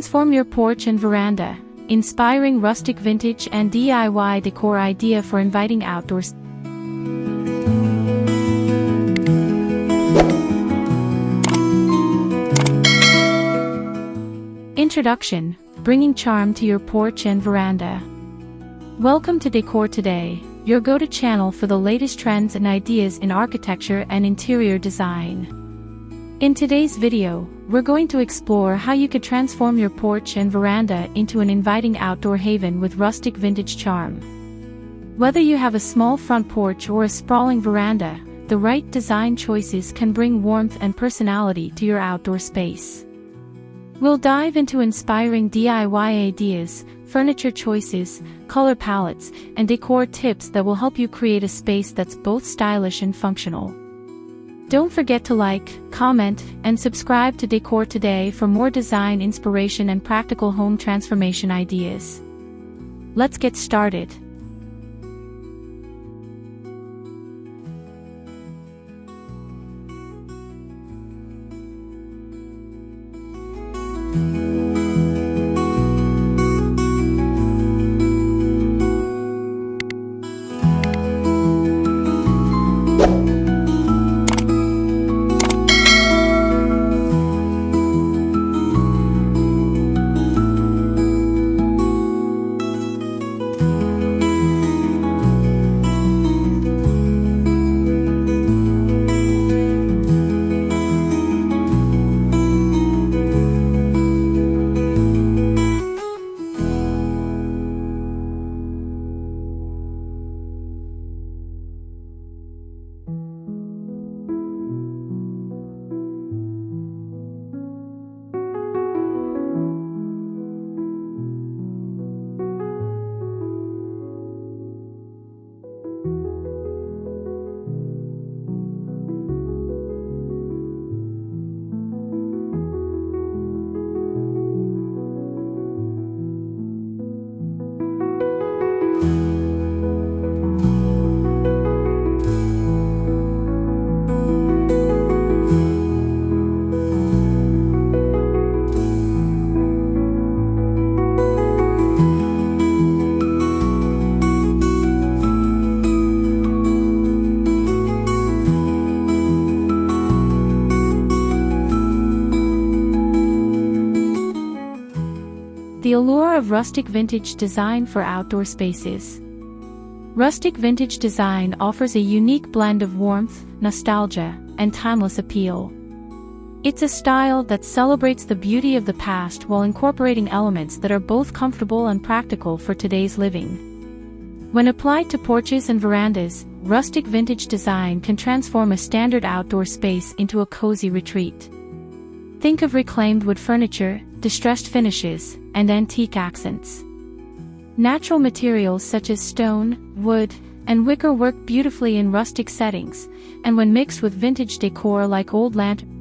Transform your porch and veranda. Inspiring rustic vintage and DIY decor idea for inviting outdoors. Introduction: bringing charm to your porch and veranda. Welcome to Decor Today, your go-to channel for the latest trends and ideas in architecture and interior design. In today's video, we're going to explore how you could transform your porch and veranda into an inviting outdoor haven with rustic vintage charm. Whether you have a small front porch or a sprawling veranda, the right design choices can bring warmth and personality to your outdoor space. We'll dive into inspiring DIY ideas, furniture choices, color palettes, and decor tips that will help you create a space that's both stylish and functional. Don't forget to like, comment, and subscribe to Decor Today for more design inspiration and practical home transformation ideas. Let's get started. The allure of rustic vintage design for outdoor spaces. Rustic vintage design offers a unique blend of warmth, nostalgia, and timeless appeal. It's a style that celebrates the beauty of the past while incorporating elements that are both comfortable and practical for today's living. When applied to porches and verandas, rustic vintage design can transform a standard outdoor space into a cozy retreat. Think of reclaimed wood furniture, distressed finishes, and antique accents. Natural materials such as stone, wood, and wicker work beautifully in rustic settings, and when mixed with vintage decor like old lanterns,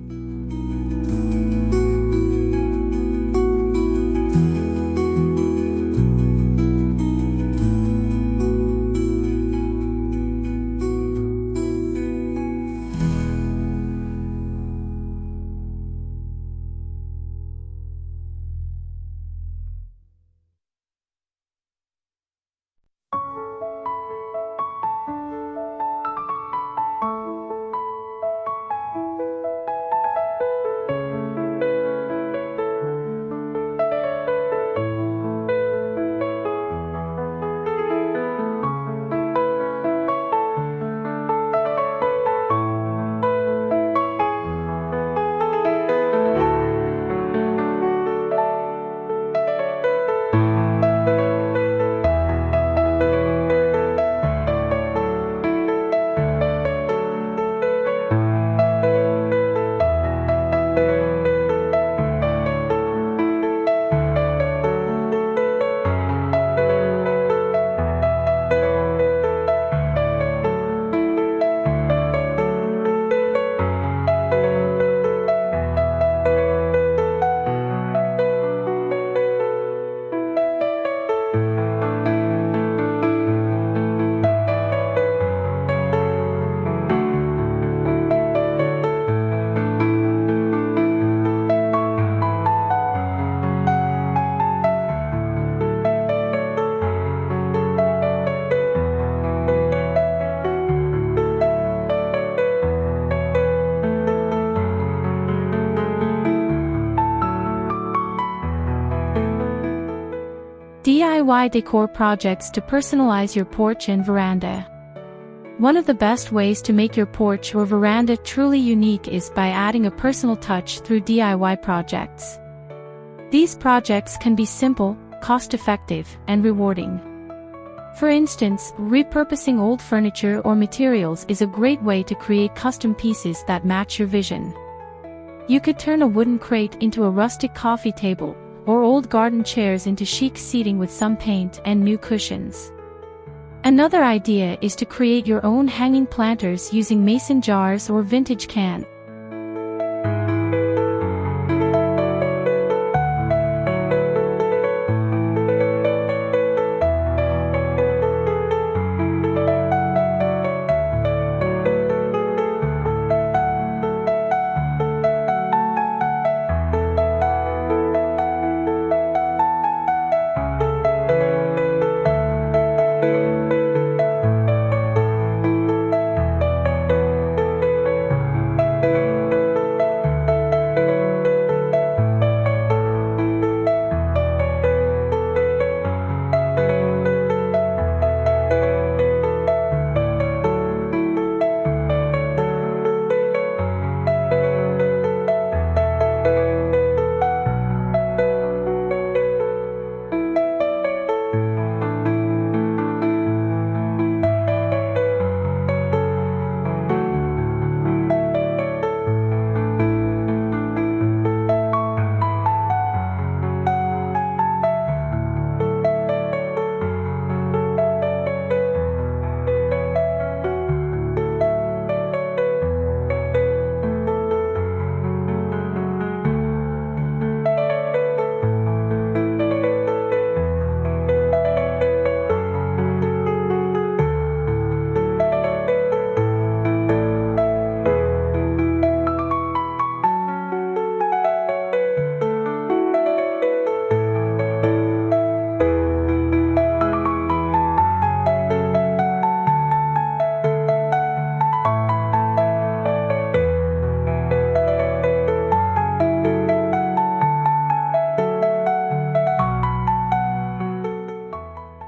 DIY decor projects to personalize your porch and veranda. One of the best ways to make your porch or veranda truly unique is by adding a personal touch through DIY projects. These projects can be simple, cost-effective, and rewarding. For instance, repurposing old furniture or materials is a great way to create custom pieces that match your vision. You could turn a wooden crate into a rustic coffee table, or old garden chairs into chic seating with some paint and new cushions. Another idea is to create your own hanging planters using mason jars or vintage cans.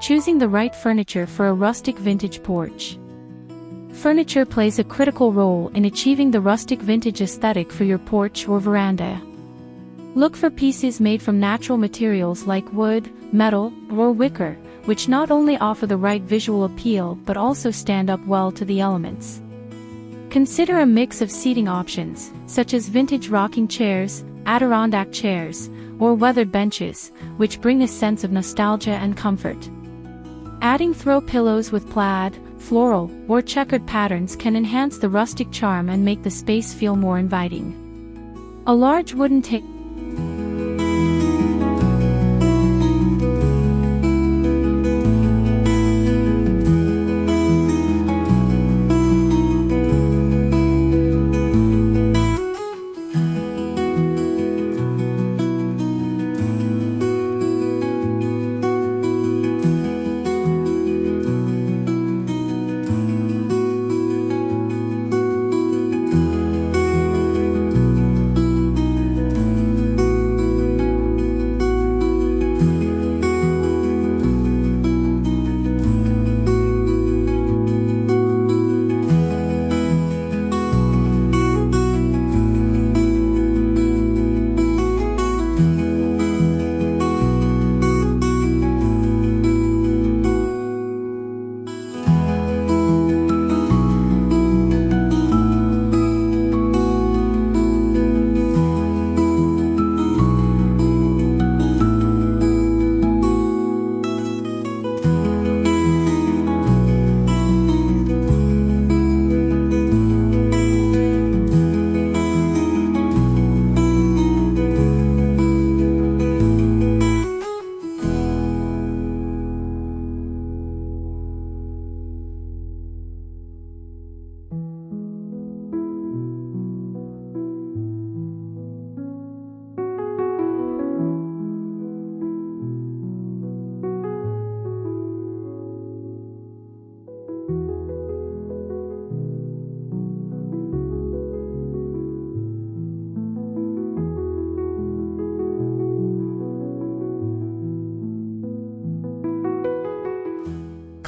Choosing the right furniture for a rustic vintage porch. Furniture plays a critical role in achieving the rustic vintage aesthetic for your porch or veranda. Look for pieces made from natural materials like wood, metal, or wicker, which not only offer the right visual appeal but also stand up well to the elements. Consider a mix of seating options, such as vintage rocking chairs, Adirondack chairs, or weathered benches, which bring a sense of nostalgia and comfort. Adding throw pillows with plaid, floral, or checkered patterns can enhance the rustic charm and make the space feel more inviting. A large wooden table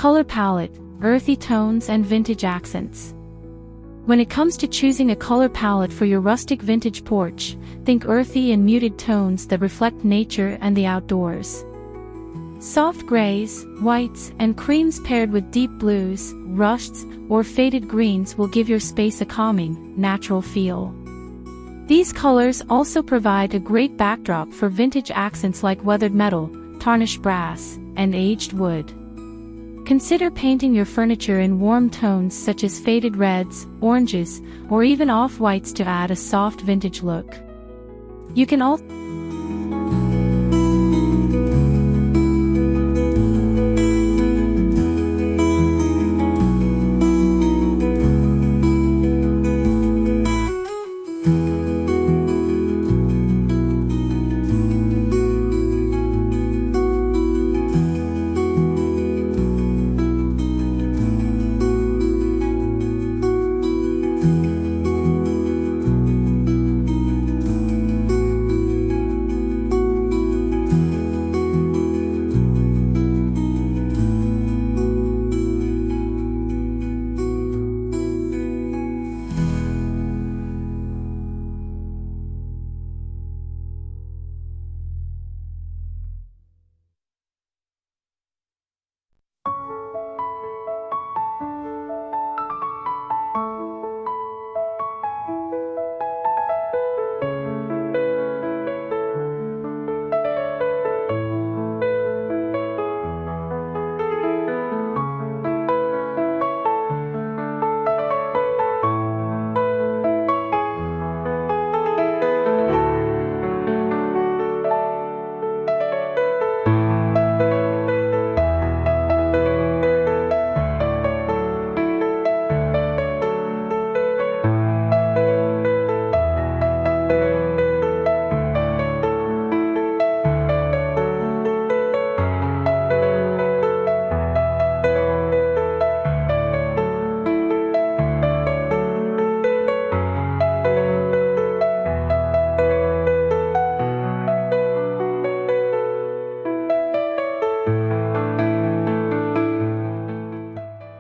Color palette, earthy tones and vintage accents. When it comes to choosing a color palette for your rustic vintage porch, think earthy and muted tones that reflect nature and the outdoors. Soft grays, whites, and creams paired with deep blues, rusts, or faded greens will give your space a calming, natural feel. These colors also provide a great backdrop for vintage accents like weathered metal, tarnished brass, and aged wood. Consider painting your furniture in warm tones such as faded reds, oranges, or even off-whites to add a soft vintage look. You can also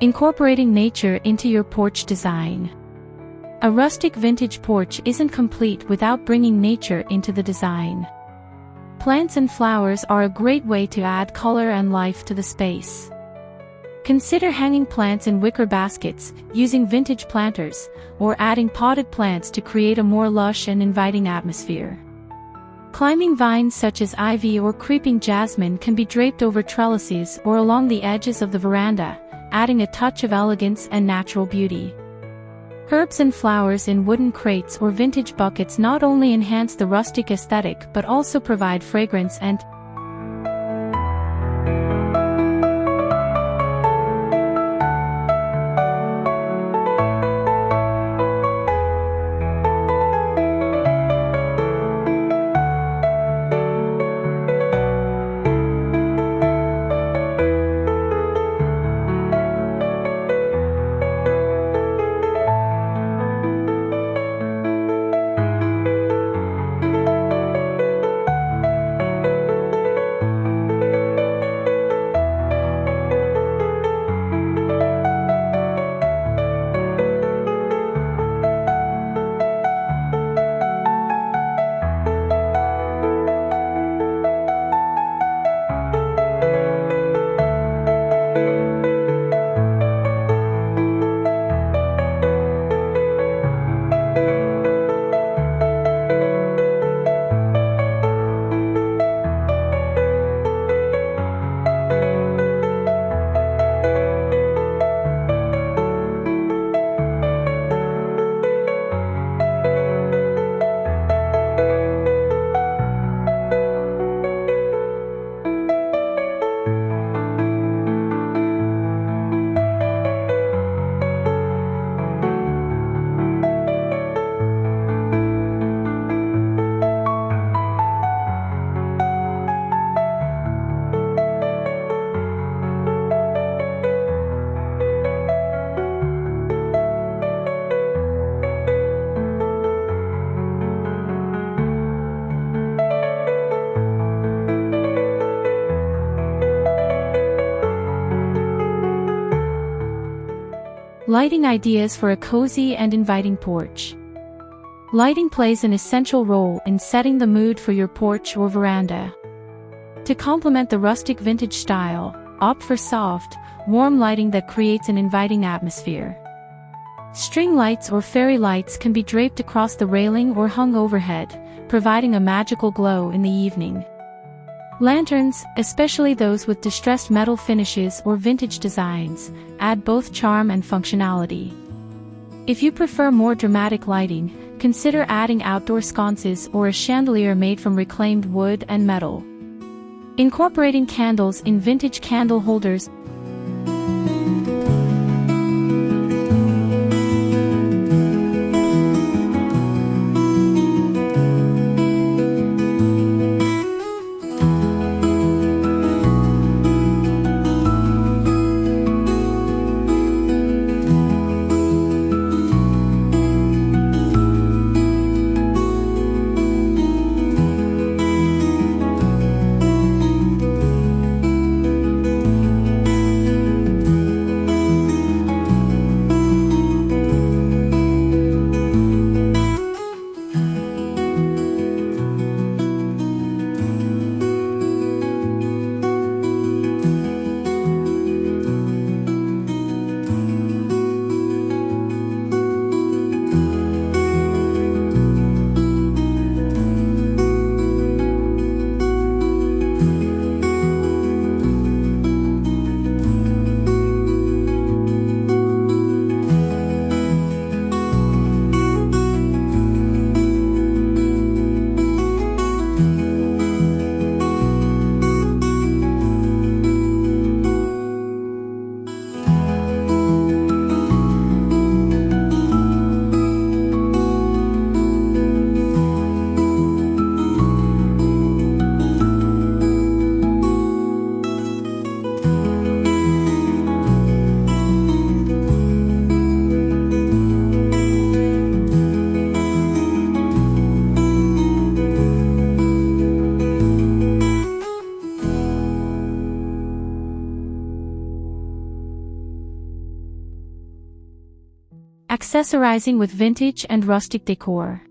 incorporating nature into your porch design. A rustic vintage porch isn't complete without bringing nature into the design. Plants and flowers are a great way to add color and life to the space. Consider hanging plants in wicker baskets, using vintage planters, or adding potted plants to create a more lush and inviting atmosphere. Climbing vines such as ivy or creeping jasmine can be draped over trellises or along the edges of the veranda, adding a touch of elegance and natural beauty. Herbs and flowers in wooden crates or vintage buckets not only enhance the rustic aesthetic but also provide fragrance and Lighting ideas for a cozy and inviting porch. Lighting plays an essential role in setting the mood for your porch or veranda. To complement the rustic vintage style, opt for soft, warm lighting that creates an inviting atmosphere. String lights or fairy lights can be draped across the railing or hung overhead, providing a magical glow in the evening. Lanterns, especially those with distressed metal finishes or vintage designs, add both charm and functionality. If you prefer more dramatic lighting, consider adding outdoor sconces or a chandelier made from reclaimed wood and metal. Incorporating candles in vintage candle holders. Accessorizing with vintage and rustic decor.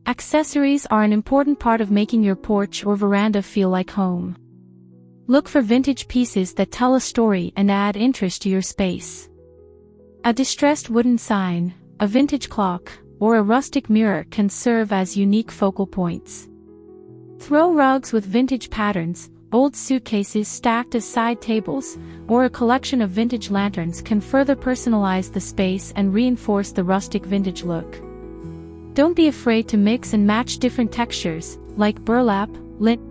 Accessories are an important part of making your porch or veranda feel like home. Look for vintage pieces that tell a story and add interest to your space. A distressed wooden sign, a vintage clock, or a rustic mirror can serve as unique focal points. Throw rugs with vintage patterns, old suitcases stacked as side tables, or a collection of vintage lanterns can further personalize the space and reinforce the rustic vintage look. Don't be afraid to mix and match different textures, like burlap, lint,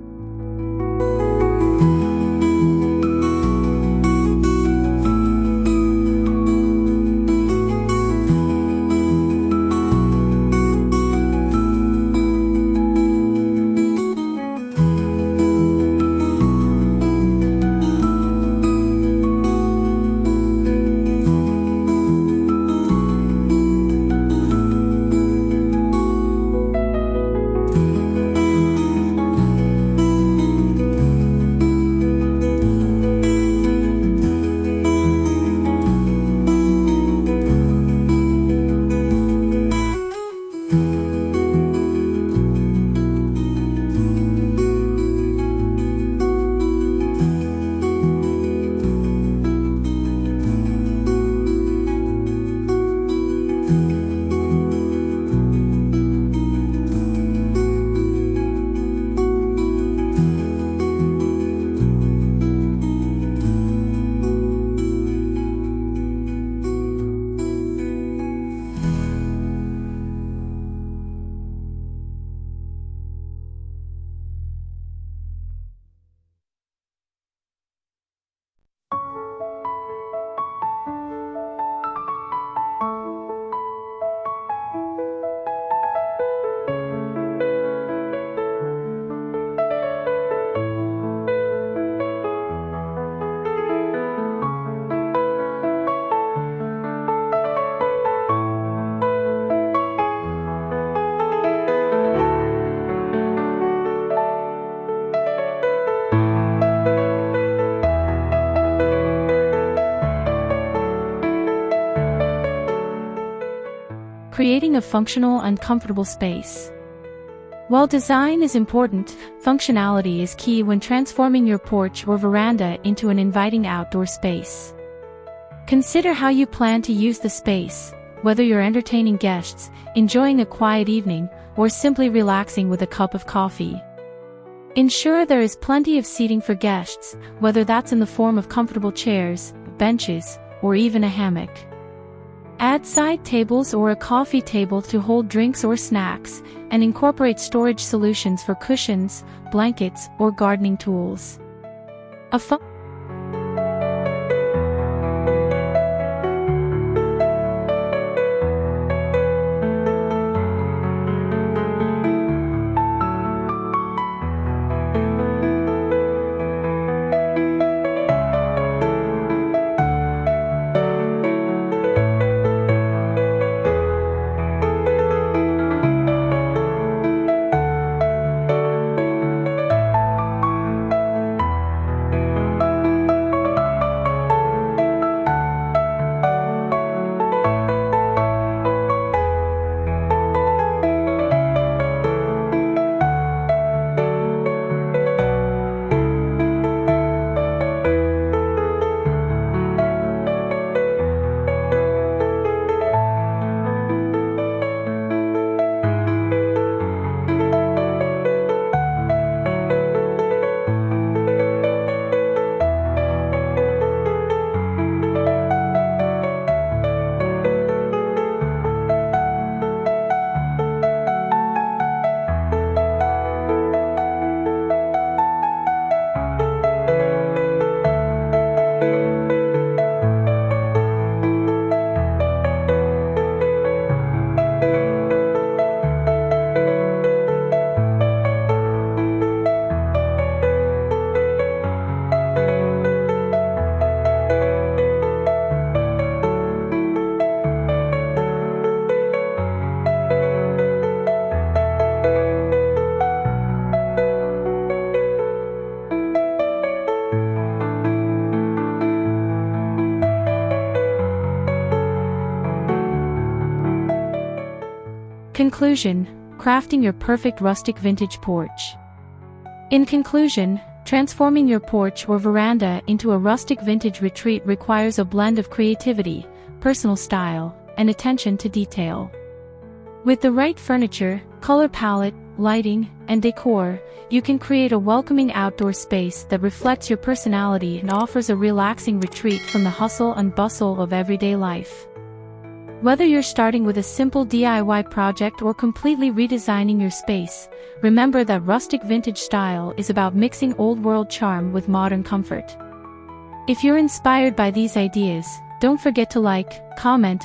creating a functional and comfortable space. While design is important, functionality is key when transforming your porch or veranda into an inviting outdoor space. Consider how you plan to use the space, whether you're entertaining guests, enjoying a quiet evening, or simply relaxing with a cup of coffee. Ensure there is plenty of seating for guests, whether that's in the form of comfortable chairs, benches, or even a hammock. Add side tables or a coffee table to hold drinks or snacks, and incorporate storage solutions for cushions, blankets, or gardening tools. Conclusion: crafting your perfect rustic vintage porch. In conclusion, transforming your porch or veranda into a rustic vintage retreat requires a blend of creativity, personal style, and attention to detail. With the right furniture, color palette, lighting, and decor, you can create a welcoming outdoor space that reflects your personality and offers a relaxing retreat from the hustle and bustle of everyday life. Whether you're starting with a simple DIY project or completely redesigning your space, remember that rustic vintage style is about mixing old-world charm with modern comfort. If you're inspired by these ideas, don't forget to like, comment,